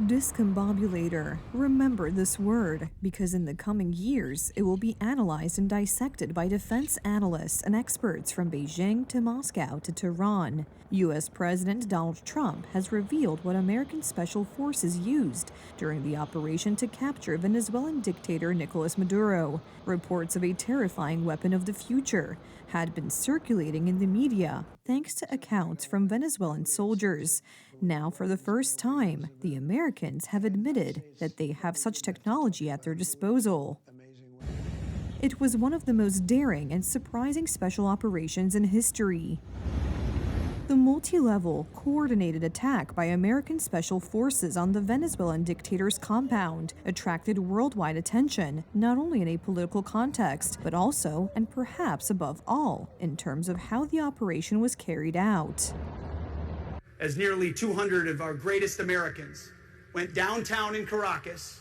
Discombobulator. Remember this word, because in the coming years, it will be analyzed and dissected by defense analysts and experts from Beijing to Moscow to Tehran. U.S. President Donald Trump has revealed what American special forces used during the operation to capture Venezuelan dictator Nicolas Maduro. Reports of a terrifying weapon of the future had been circulating in the media thanks to accounts from Venezuelan soldiers. Now, for the first time, the Americans have admitted that they have such technology at their disposal. It was one of the most daring and surprising special operations in history. The multi-level, coordinated attack by American special forces on the Venezuelan dictator's compound attracted worldwide attention, not only in a political context, but also, and perhaps above all, in terms of how the operation was carried out. As nearly 200 of our greatest Americans went downtown in Caracas,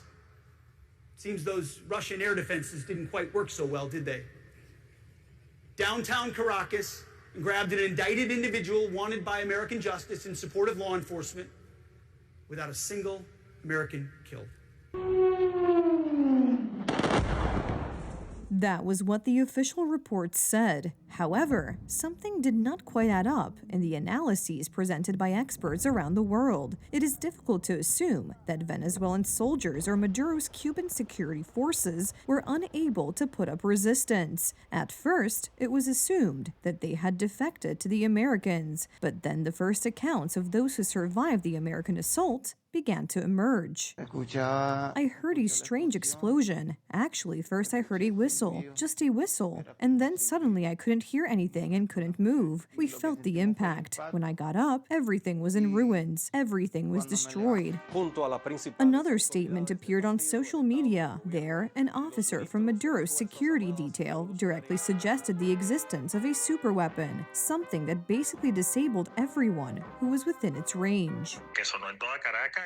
it seems those Russian air defenses didn't quite work so well, did they? Downtown Caracas, and grabbed an indicted individual wanted by American justice in support of law enforcement without a single American killed. That was what the official report said. However, something did not quite add up in the analyses presented by experts around the world. It is difficult to assume that Venezuelan soldiers or Maduro's Cuban security forces were unable to put up resistance. At first, it was assumed that they had defected to the Americans, but then the first accounts of those who survived the American assault began to emerge. I heard a strange explosion. Actually, first I heard a whistle, just a whistle, and then suddenly I couldn't hear anything and couldn't move. We felt the impact. When I got up, everything was in ruins. Everything was destroyed. Another statement appeared on social media. There, an officer from Maduro's security detail directly suggested the existence of a superweapon, something that basically disabled everyone who was within its range.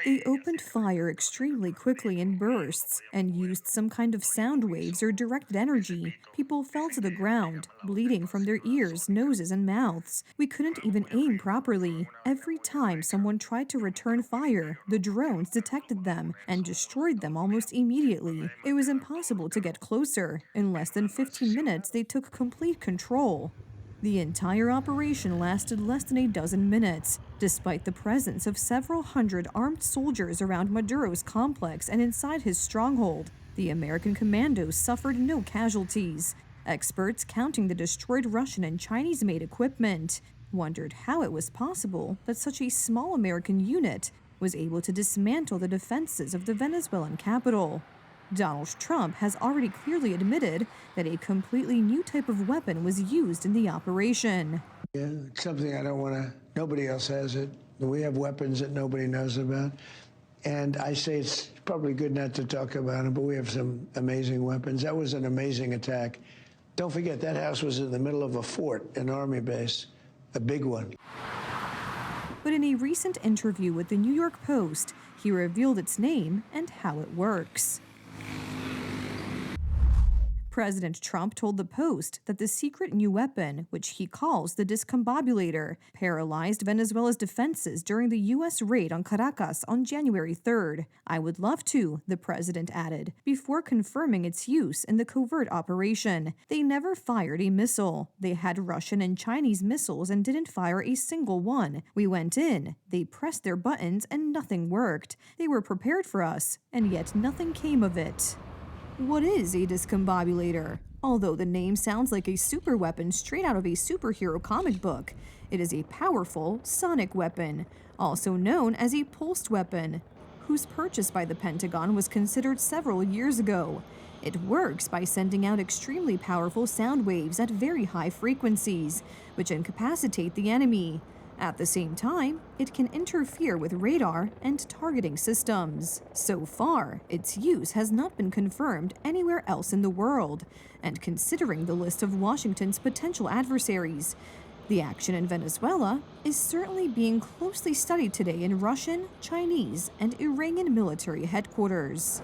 They opened fire extremely quickly in bursts and used some kind of sound waves or directed energy. People fell to the ground, bleeding from their ears, noses, and mouths. We couldn't even aim properly. Every time someone tried to return fire, the drones detected them and destroyed them almost immediately. It was impossible to get closer. In less than 15 minutes, they took complete control. The entire operation lasted less than a dozen minutes. Despite the presence of several hundred armed soldiers around Maduro's complex and inside his stronghold, the American commandos suffered no casualties. Experts counting the destroyed Russian and Chinese-made equipment wondered how it was possible that such a small American unit was able to dismantle the defenses of the Venezuelan capital. Donald Trump has already clearly admitted that a completely new type of weapon was used in the operation. Yeah, it's something I don't want to, nobody else has it. We have weapons that nobody knows about. And I say it's probably good not to talk about it, but we have some amazing weapons. That was an amazing attack. Don't forget, that house was in the middle of a fort, an army base, a big one. But in a recent interview with the New York Post, he revealed its name and how it works. President Trump told the Post that the secret new weapon, which he calls the Discombobulator, paralyzed Venezuela's defenses during the U.S. raid on Caracas on January 3rd. I would love to, the president added, before confirming its use in the covert operation. They never fired a missile. They had Russian and Chinese missiles and didn't fire a single one. We went in, they pressed their buttons, and nothing worked. They were prepared for us, and yet nothing came of it. What is a discombobulator? Although the name sounds like a super weapon straight out of a superhero comic book, it is a powerful sonic weapon, also known as a pulsed weapon, whose purchase by the Pentagon was considered several years ago. It works by sending out extremely powerful sound waves at very high frequencies, which incapacitate the enemy. At the same time, it can interfere with radar and targeting systems. So far, its use has not been confirmed anywhere else in the world, and considering the list of Washington's potential adversaries, the action in Venezuela is certainly being closely studied today in Russian, Chinese, and Iranian military headquarters.